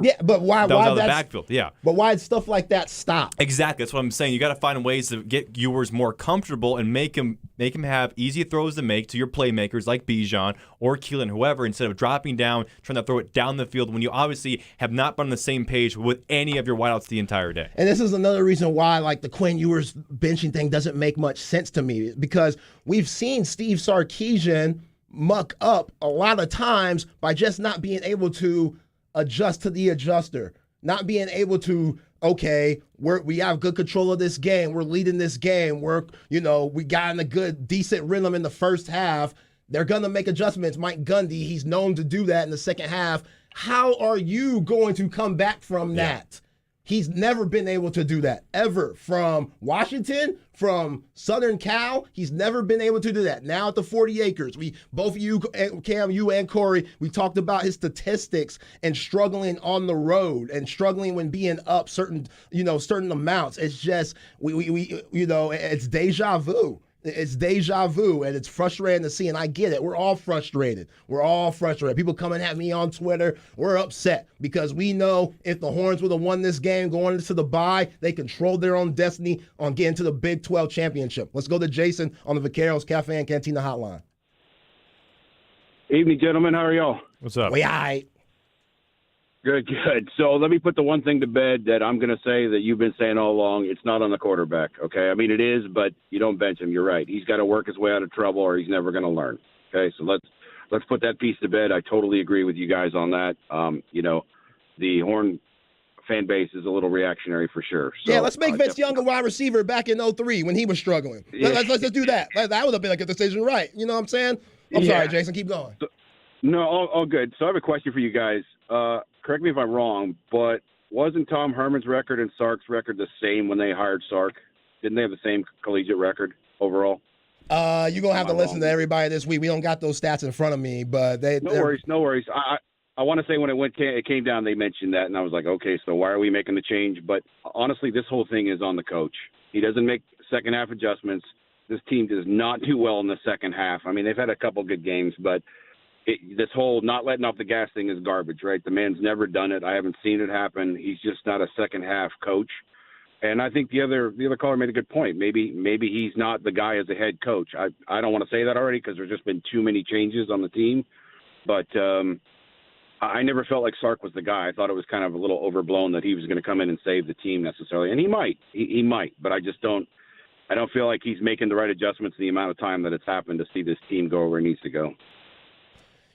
Yeah, but why? That was why out of the backfield. Yeah. But why did stuff like that stop? Exactly. That's what I'm saying. You got to find ways to get Ewers more comfortable and make him have easy throws to make to your playmakers like Bijan or Keelan, whoever, instead of dropping down, trying to throw it down the field when you obviously have not been on the same page with any of your wideouts the entire day. And this is another reason why, the Quinn Ewers benching thing doesn't make much sense to me, because we've seen Steve Sarkisian muck up a lot of times by just not being able to adjust to the adjuster, not being able to, okay, we have good control of this game, we're leading this game, we got in a good, decent rhythm in the first half. They're going to make adjustments. Mike Gundy, he's known to do that in the second half. How are you going to come back from that? He's never been able to do that, ever. From Washington, from Southern Cal, he's never been able to do that. Now at the 40 acres, both you, Cam, you and Corey, we talked about his statistics and struggling on the road and struggling when being up certain amounts. It's just, it's deja vu. It's deja vu, and it's frustrating to see, and I get it. We're all frustrated. People coming at me on Twitter, we're upset because we know if the Horns would have won this game going into the bye, they controlled their own destiny on getting to the Big 12 championship. Let's go to Jason on the Vaqueros Cafe and Cantina hotline. Evening, gentlemen. How are y'all? What's up? We all right. Good. So let me put the one thing to bed that I'm going to say that you've been saying all along. It's not on the quarterback, okay? I mean, it is, but you don't bench him. You're right. He's got to work his way out of trouble or he's never going to learn, okay? So let's put that piece to bed. I totally agree with you guys on that. The Horn fan base is a little reactionary for sure. So, let's make Vince Young a wide receiver back in 2003 when he was struggling. Yeah. Let's just do that. That would have been a good decision, right? You know what I'm saying? I'm sorry, Jason. Keep going. No, all good. So I have a question for you guys. Correct me if I'm wrong, but wasn't Tom Herman's record and Sark's record the same when they hired Sark? Didn't they have the same collegiate record overall? You're going to have to listen to everybody this week. We don't got those stats in front of me, but No worries. I want to say when it came down, they mentioned that, and I was like, okay, so why are we making the change? But honestly, this whole thing is on the coach. He doesn't make second-half adjustments. This team does not do well in the second half. I mean, they've had a couple good games, but this whole not letting off the gas thing is garbage, right? The man's never done it. I haven't seen it happen. He's just not a second-half coach. And I think the other caller made a good point. Maybe he's not the guy as a head coach. I don't want to say that already because there's just been too many changes on the team. But I never felt like Sark was the guy. I thought it was kind of a little overblown that he was going to come in and save the team necessarily. And he might. He might. But I just don't feel like he's making the right adjustments in the amount of time that it's happened to see this team go where it needs to go.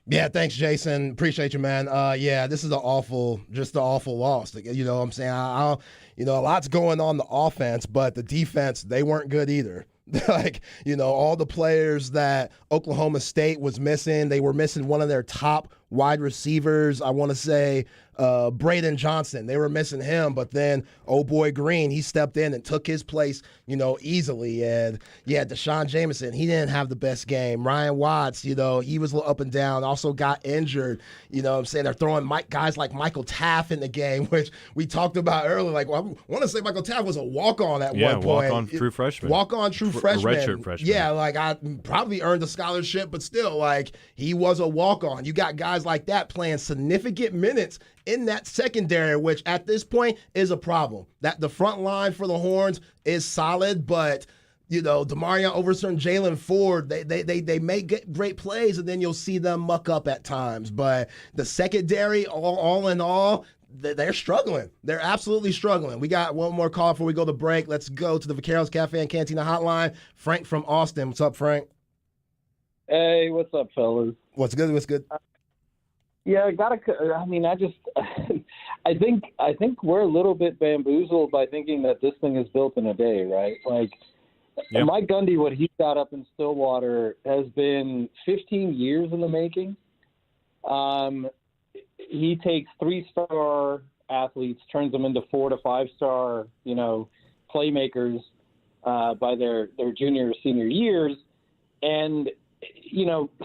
Yeah, thanks, Jason. Appreciate you, man. Yeah, this is an awful loss. You know what I'm saying? A lot's going on the offense, but the defense, they weren't good either. All the players that Oklahoma State was missing, they were missing one of their top wide receivers. I want to say Braden Johnson. They were missing him, but then boy Green, he stepped in and took his place, easily. And yeah, Deshaun Jameson, he didn't have the best game. Ryan Watts, he was a little up and down, also got injured. You know what I'm saying? They're throwing guys like Michael Taft in the game, which we talked about earlier. I want to say Michael Taft was a walk-on at one point. Walk-on true freshman. Walk-on true freshman. A redshirt freshman. Yeah, I probably earned a scholarship, but still, he was a walk-on. You got guys like that playing significant minutes in that secondary, which at this point is a problem. That the front line for the Horns is solid, but DeMarion Overton, Jalen Ford, they make get great plays, and then you'll see them muck up at times. But the secondary, all in all, they're struggling. They're absolutely struggling. We got one more call before we go to break. Let's go to the Vaqueros Cafe and Cantina hotline. Frank from Austin. What's up, Frank? Hey, what's up, fellas? What's good? Yeah, I think we're a little bit bamboozled by thinking that this thing is built in a day, right? Mike Gundy, what he got up in Stillwater has been 15 years in the making. He takes 3-star athletes, turns them into 4 to 5-star, playmakers by their junior or senior years, and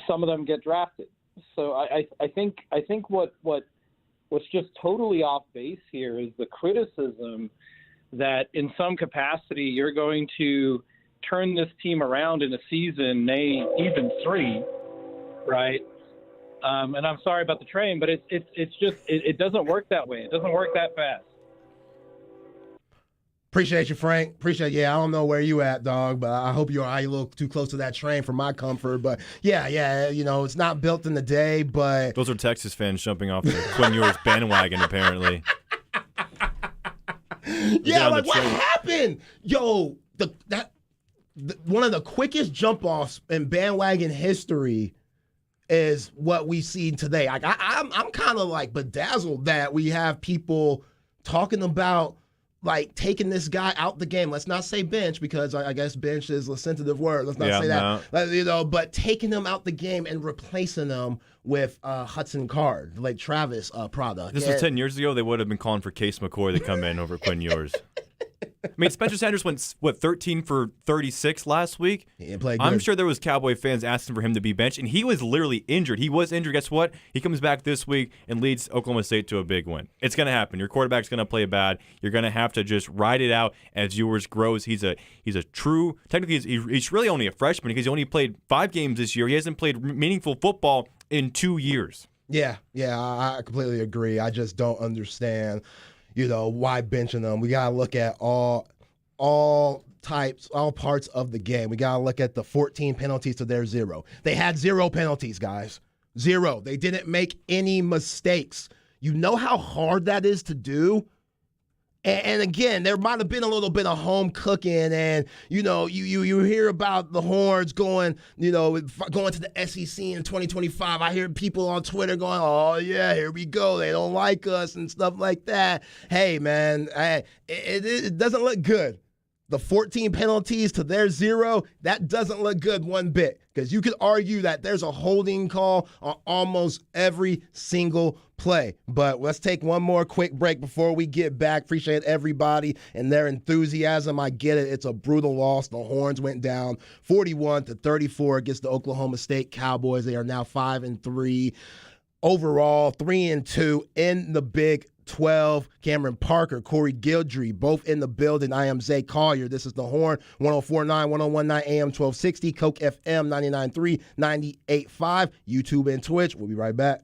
some of them get drafted. So I think what's just totally off base here is the criticism that in some capacity you're going to turn this team around in a season, even 3, right? And I'm sorry about the train, but it doesn't work that way. It doesn't work that fast. Appreciate you, Frank. I don't know where you at, dog, but I hope you're a little too close to that train for my comfort. But yeah, it's not built in the day, but those are Texas fans jumping off the Quinn Ewers bandwagon, apparently. What happened? Yo, one of the quickest jump offs in bandwagon history is what we see today. I'm kind of bedazzled that we have people talking about taking this guy out the game. Let's not say bench, because I guess bench is a sensitive word. Let's not say that. But taking him out the game and replacing him with Hudson Card, Travis product. This was 10 years ago. They would have been calling for Case McCoy to come in over Quinn Ewers. I mean, Spencer Sanders went, 13 for 36 last week? He didn't play good. I'm sure there was Cowboy fans asking for him to be benched, and he was literally injured. He was injured. Guess what? He comes back this week and leads Oklahoma State to a big win. It's going to happen. Your quarterback's going to play bad. You're going to have to just ride it out as Ewers grows. He's a true – technically, he's really only a freshman because he only played 5 games this year. He hasn't played meaningful football in 2 years. Yeah, I completely agree. I just don't understand – why benching them. We got to look at all parts of the game. We got to look at the 14 penalties to their 0. They had 0 penalties, guys. 0. They didn't make any mistakes. You know how hard that is to do? And again, there might have been a little bit of home cooking, and you hear about the Horns going to the SEC in 2025. I hear people on Twitter going, "Oh yeah, here we go. They don't like us," and stuff like that. Hey man, it doesn't look good. The 14 penalties to their 0, that doesn't look good one bit, because you could argue that there's a holding call on almost every single play. But let's take one more quick break before we get back. Appreciate everybody and their enthusiasm. I get it. It's a brutal loss. The Horns went down 41-34 against the Oklahoma State Cowboys. They are now 5-3 overall, 3-2 in the Big 12. Cameron Parker, Corey Gildry, both in the building. I am Zay Collier. This is The Horn, 104.9, 101.9 AM 1260, Coke FM 99.3, 98.5, YouTube and Twitch. We'll be right back.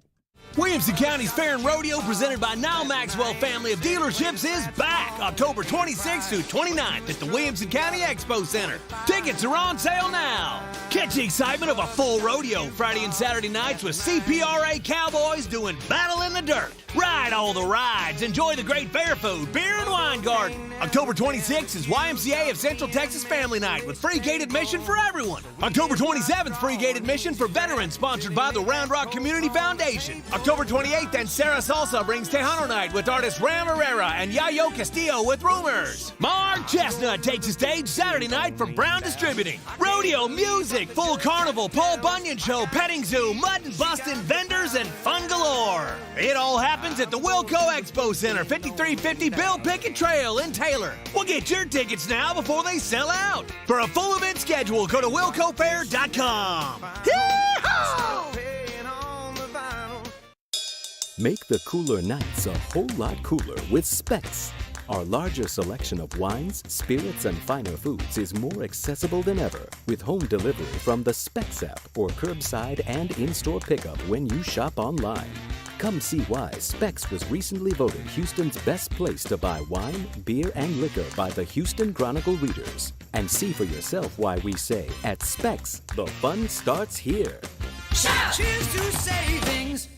Williamson County's Fair and Rodeo, presented by Now Maxwell Family of Dealerships, is back October 26th through 29th at the Williamson County Expo Center. Tickets are on sale now. Catch the excitement of a full rodeo Friday and Saturday nights with CPRA Cowboys doing Battle in the Dirt. Ride all the rides. Enjoy the great fair food, beer, and wine garden. October 26th is YMCA of Central Texas Family Night with free gate admission for everyone. October 27th, free gate admission for veterans, sponsored by the Round Rock Community Foundation. October 28th, and Sarah Salsa brings Tejano Night with artists Ram Herrera and Yayo Castillo with Rumors. Mark Chestnut takes the stage Saturday night from Brown Distributing. Rodeo, music, full carnival, Paul Bunyan Show, petting zoo, mud and bustin' vendors, and fun galore. It all happens at the Wilco Expo Center, 5350 Bill Pickett Trail in Taylor. We'll get your tickets now before they sell out. For a full event schedule, go to wilcofair.com. Yee-haw! Make the cooler nights a whole lot cooler with Specs. Our larger selection of wines, spirits, and finer foods is more accessible than ever with home delivery from the Specs app or curbside and in-store pickup when you shop online. Come see why Specs was recently voted Houston's best place to buy wine, beer, and liquor by the Houston Chronicle readers. And see for yourself why we say, at Specs, the fun starts here. Shout! Cheers to savings!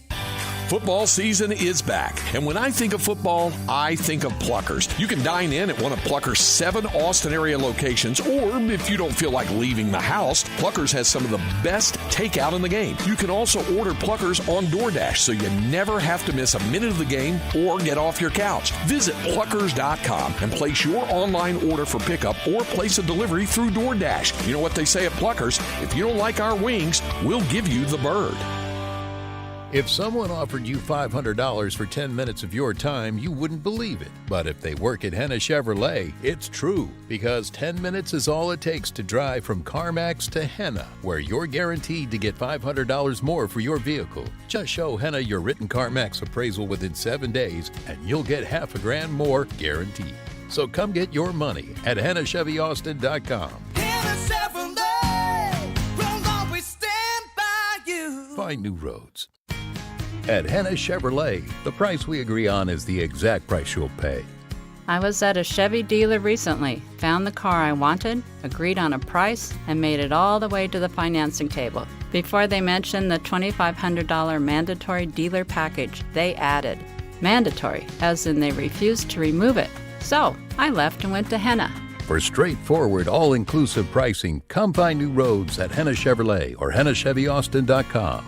Football season is back, and when I think of football, I think of Pluckers. You can dine in at one of Pluckers' 7 Austin area locations, or if you don't feel like leaving the house, Pluckers has some of the best takeout in the game. You can also order Pluckers on DoorDash, so you never have to miss a minute of the game or get off your couch. Visit Pluckers.com and place your online order for pickup or place a delivery through DoorDash. You know what they say at Pluckers? If you don't like our wings, we'll give you the bird. If someone offered you $500 for 10 minutes of your time, you wouldn't believe it. But if they work at Henna Chevrolet, it's true. Because 10 minutes is all it takes to drive from CarMax to Henna, where you're guaranteed to get $500 more for your vehicle. Just show Henna your written CarMax appraisal within 7 days, and you'll get $500 more guaranteed. So come get your money at HennaChevyAustin.com. Henna Chevrolet, we'll always stand by you. Find new roads. At Henna Chevrolet, the price we agree on is the exact price you'll pay. I was at a Chevy dealer recently, found the car I wanted, agreed on a price, and made it all the way to the financing table. Before they mentioned the $2,500 mandatory dealer package, they added mandatory, as in they refused to remove it. So I left and went to Henna. For straightforward, all-inclusive pricing, come find new roads at Henna Chevrolet or HennaChevyAustin.com.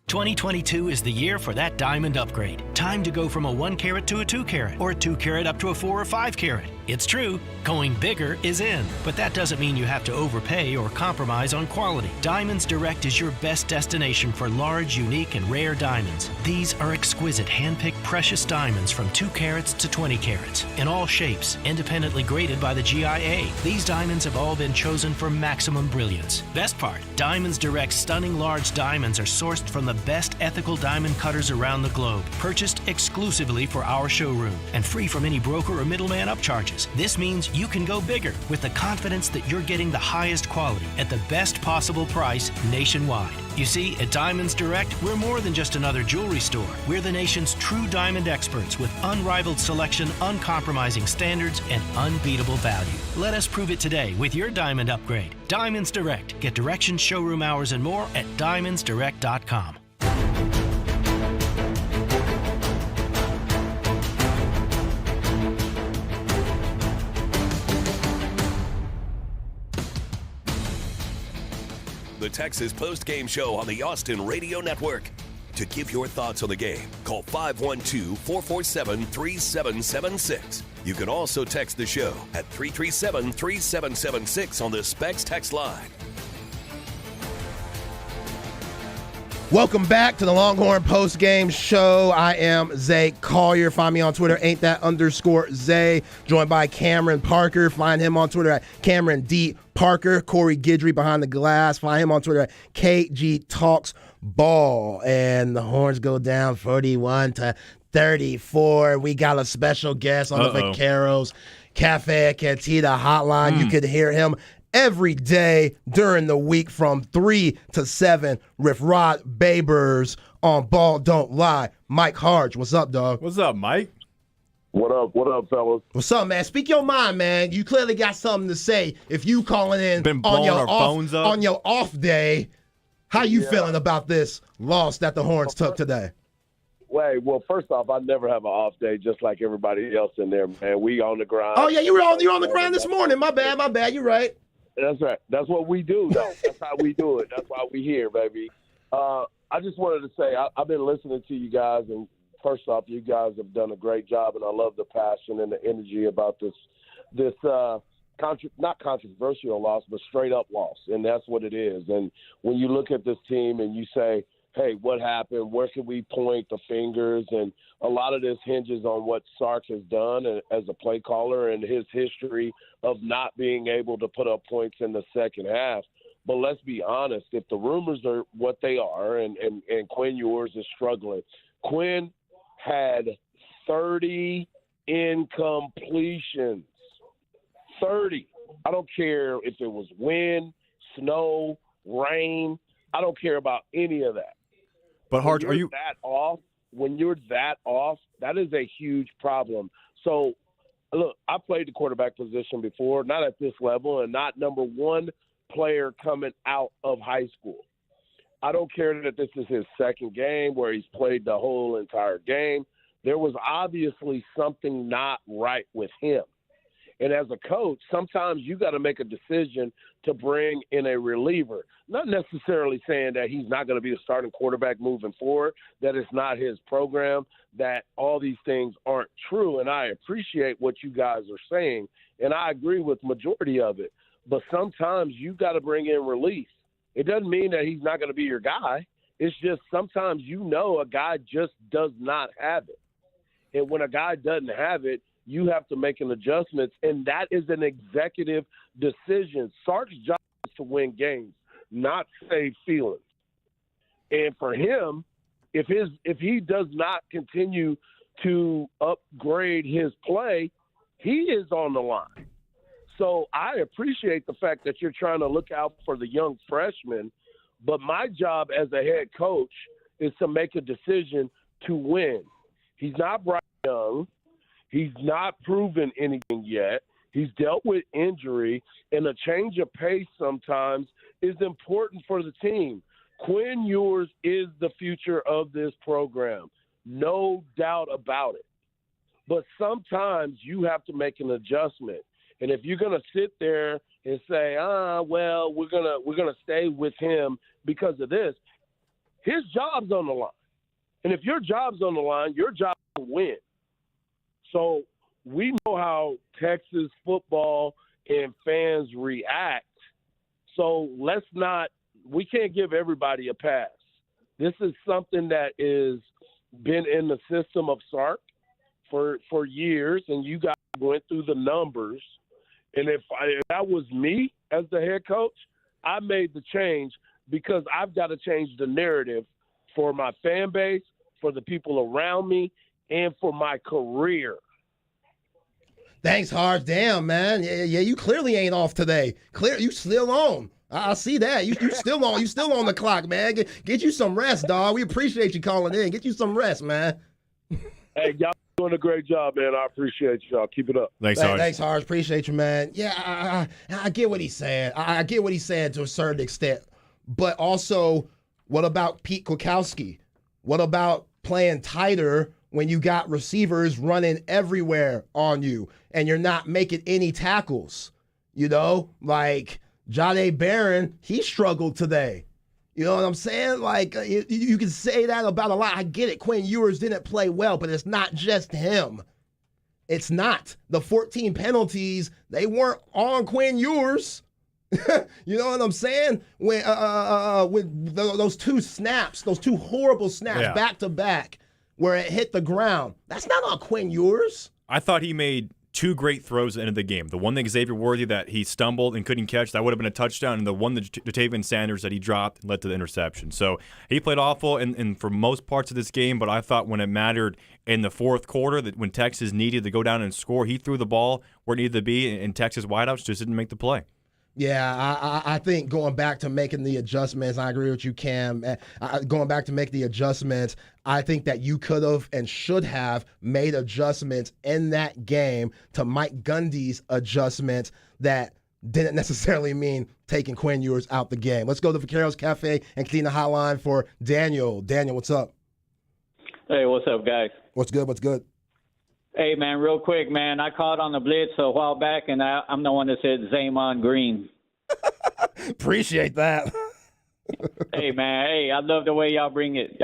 2022 is the year for that diamond upgrade. Time to go from a 1 carat to a 2 carat, or a 2 carat up to a 4 or 5 carat. It's true, going bigger is in, but that doesn't mean you have to overpay or compromise on quality. Diamonds Direct is your best destination for large, unique, and rare diamonds. These are exquisite, hand-picked precious diamonds from 2 carats to 20 carats, in all shapes, independently graded by the GIA. These diamonds have all been chosen for maximum brilliance. Best part, Diamonds Direct's stunning large diamonds are sourced from the best ethical diamond cutters around the globe, purchased exclusively for our showroom, and free from any broker or middleman upcharges. This means you can go bigger with the confidence that you're getting the highest quality at the best possible price nationwide. You see, at Diamonds Direct, we're more than just another jewelry store. We're the nation's true diamond experts with unrivaled selection, uncompromising standards, and unbeatable value. Let us prove it today with your diamond upgrade. Diamonds Direct. Get directions, showroom hours, and more at diamondsdirect.com. The Texas Postgame Show on the Austin Radio Network. To give your thoughts on the game, call 512-447-3776. You can also text the show at 337-3776 on the Specs text line. Welcome back to the Longhorn Postgame Show. I am Zay Collier. Find me on Twitter, @that_Zay. Joined by Cameron Parker. Find him on Twitter at Cameron D. Parker. Corey Guidry behind the glass. Find him on Twitter at KG Talks Ball. And the Horns go down 41-34. We got a special guest on the Vaqueros Cafe Cantita hotline. You could hear him every day during the week from 3 to 7 with Rod Babers on Ball Don't Lie. Mike Harge, what's up, dog? What's up, Mike? What up, fellas? What's up, man? Speak your mind, man. You clearly got something to say. If you calling in Been on blowing your our phones up. on your off day, how you feeling about this loss that the Horns took today? Wait, well, first off, I never have an off day, just like everybody else in there, man. We on the grind. Oh yeah, you were on the grind this morning. My bad. You're right. That's right. That's what we do, though. That's how we do it. That's why we here, baby. I just wanted to say I've been listening to you guys, and first off, you guys have done a great job, and I love the passion and the energy about this not controversial loss, but straight up loss, and that's what it is. And when you look at this team and you say, hey, what happened? Where can we point the fingers? And a lot of this hinges on what Sark has done as a play caller and his history of not being able to put up points in the second half. But let's be honest, if the rumors are what they are and Quinn Ewers is struggling, Quinn had 30 incompletions. 30. I don't care if it was wind, snow, rain. I don't care about any of that. But Harge, are you that off? When you're that off, that is a huge problem. So, look, I played the quarterback position before, not at this level, and not number one player coming out of high school. I don't care that this is his second game where he's played the whole entire game. There was obviously something not right with him. And as a coach, sometimes you got to make a decision to bring in a reliever. Not necessarily saying that he's not going to be the starting quarterback moving forward, that it's not his program, that all these things aren't true. And I appreciate what you guys are saying, and I agree with majority of it. But sometimes you got to bring in relief. It doesn't mean that he's not going to be your guy. It's just sometimes a guy just does not have it. And when a guy doesn't have it, you have to make an adjustment, and that is an executive decision. Sark's job is to win games, not save feelings. And for him, if he does not continue to upgrade his play, he is on the line. So I appreciate the fact that you're trying to look out for the young freshmen, but my job as a head coach is to make a decision to win. He's not Bryce Young. He's not proven anything yet. He's dealt with injury, and a change of pace sometimes is important for the team. Quinn Ewers is the future of this program, no doubt about it. But sometimes you have to make an adjustment. And if you're going to sit there and say, well, we're gonna stay with him because of this, his job's on the line. And if your job's on the line, your job is to win. So we know how Texas football and fans react. So we can't give everybody a pass. This is something that is been in the system of Sark for years, and you guys went through the numbers. And if that was me as the head coach, I made the change because I've got to change the narrative for my fan base, for the people around me, and for my career. Thanks, Harge. Damn, man. Yeah, you clearly ain't off today. You still on. I see that. You still on. You still on the clock, man. Get you some rest, dog. We appreciate you calling in. Get you some rest, man. Hey, y'all doing a great job, man. I appreciate y'all. Keep it up. Thanks, Harge. Thanks, Harge. Appreciate you, man. Yeah, I get what he's saying. I get what he's saying to a certain extent. But also, what about Pete Kwiatkowski? What about playing tighter when you got receivers running everywhere on you and you're not making any tackles? You know, like Jahdae Barron, he struggled today. You know what I'm saying? Like, you can say that about a lot. I get it. Quinn Ewers didn't play well, but it's not just him. It's not. The 14 penalties, they weren't on Quinn Ewers. You know what I'm saying? When with those two snaps, those two horrible snaps back to back where it hit the ground, that's not on Quinn Ewers. I thought he made two great throws at the end of the game. The one that Xavier Worthy that he stumbled and couldn't catch, that would have been a touchdown, and the one that Jatavian Sanders that he dropped led to the interception. So he played awful and for most parts of this game, but I thought when it mattered in the fourth quarter, that when Texas needed to go down and score, he threw the ball where it needed to be, and Texas wideouts just didn't make the play. Yeah, I think going back to making the adjustments, I agree with you, Cam. Going back to make the adjustments, I think that you could have and should have made adjustments in that game to Mike Gundy's adjustments that didn't necessarily mean taking Quinn Ewers out the game. Let's go to Vaqueros Cafe and clean the hotline for Daniel. Daniel, what's up? Hey, what's up, guys? What's good? What's good? Hey, man, real quick, man. I called on the blitz a while back, and I'm the one that said Zaymon Green. Appreciate that. Hey, man. Hey, I love the way y'all bring it.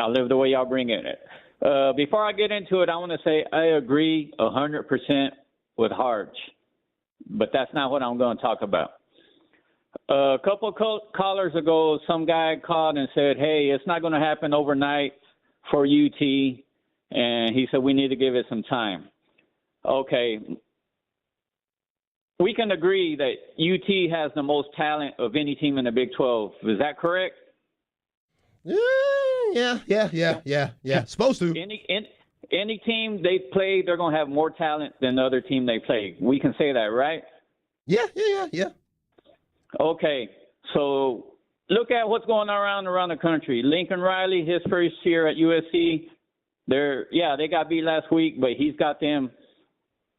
Before I get into it, I want to say I agree 100% with Harge, but that's not what I'm going to talk about. A couple of callers ago, some guy called and said, hey, it's not going to happen overnight for UT, and he said we need to give it some time. Okay. We can agree that UT has the most talent of any team in the Big 12. Is that correct? Yeah. Supposed to. Any team they play, they're going to have more talent than the other team they play. We can say that, right? Yeah. Okay. So look at what's going on around the country. Lincoln Riley, his first year at USC, they got beat last week, but he's got them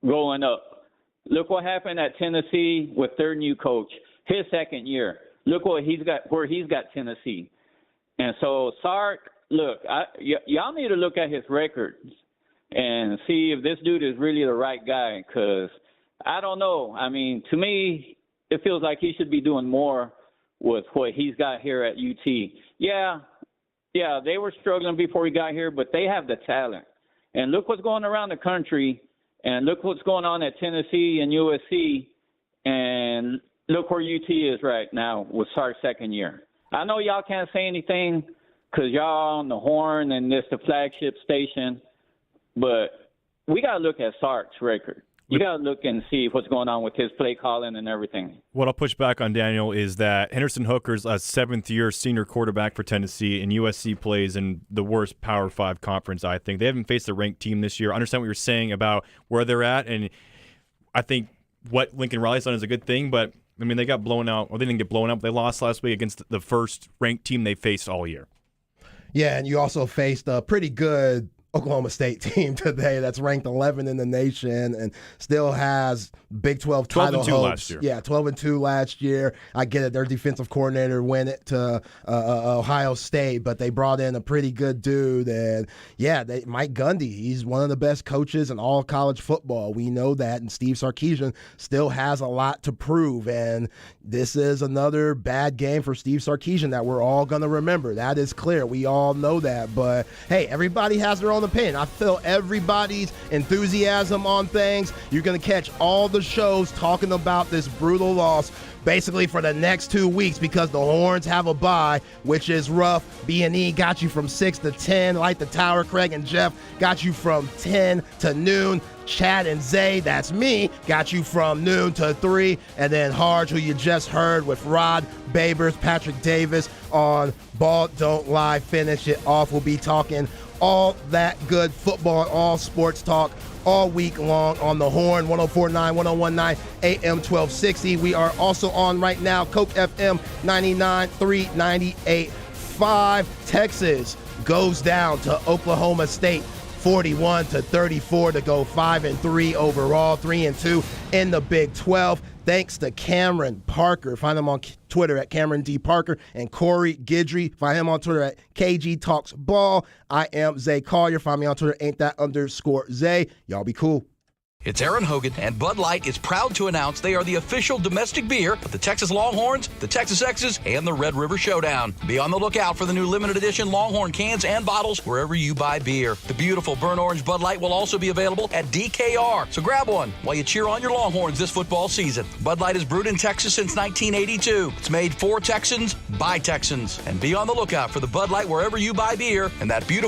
going up. Look what happened at Tennessee with their new coach, his second year. Look where he's got Tennessee. And so Sark, look, y'all need to look at his records and see if this dude is really the right guy, because I don't know. I mean, to me, it feels like he should be doing more with what he's got here at UT. Yeah, they were struggling before he got here, but they have the talent. And look what's going around the country, and look what's going on at Tennessee and USC, and look where UT is right now with Sark's second year. I know y'all can't say anything because y'all on the horn and this the flagship station, but we got to look at Sark's record. You got to look and see what's going on with his play calling and everything. What I'll push back on, Daniel, is that Henderson Hooker's a seventh-year senior quarterback for Tennessee, and USC plays in the worst Power 5 conference, I think. They haven't faced a ranked team this year. I understand what you're saying about where they're at, and I think what Lincoln Riley's done is a good thing, but, I mean, they got blown out. Well, they didn't get blown out, but they lost last week against the first ranked team they faced all year. Yeah, and you also faced a pretty good Oklahoma State team today that's ranked 11 in the nation and still has Big 12 title hopes. 12-2 last year. Yeah, 12-2 last year. I get it. Their defensive coordinator went it to Ohio State, but they brought in a pretty good dude. And, yeah, Mike Gundy, he's one of the best coaches in all college football. We know that. And Steve Sarkisian still has a lot to prove. And this is another bad game for Steve Sarkisian that we're all going to remember. That is clear. We all know that. But, hey, everybody has their own opinion. I feel everybody's enthusiasm on things. You're going to catch all the shows talking about this brutal loss basically for the next 2 weeks because the Horns have a bye, which is rough. B&E got you from 6 to 10. Light the Tower, Craig and Jeff got you from 10 to noon. Chad and Zay, that's me, got you from noon to 3. And then Harge, who you just heard with Rod Babers, Patrick Davis on Ball Don't Lie, finish it off. We'll be talking all that good football and all sports talk all week long on the Horn, 104.9, 101.9, AM 1260. We are also on right now, Coke FM 99.3, 98.5. Texas goes down to Oklahoma State 41-34 to go 5-3 overall, 3-2 in the Big 12. Thanks to Cameron Parker. Find him on Twitter at Cameron D. Parker, and Corey Guidry. Find him on Twitter at KG Talks Ball. I am Zay Collier. Find me on Twitter, ain't that _Zay. Y'all be cool. It's Aaron Hogan, and Bud Light is proud to announce they are the official domestic beer of the Texas Longhorns, the Texas Exes, and the Red River Showdown. Be on the lookout for the new limited edition Longhorn cans and bottles wherever you buy beer. The beautiful burnt orange Bud Light will also be available at DKR, so grab one while you cheer on your Longhorns this football season. Bud Light is brewed in Texas since 1982. It's made for Texans by Texans. And be on the lookout for the Bud Light wherever you buy beer and that beautiful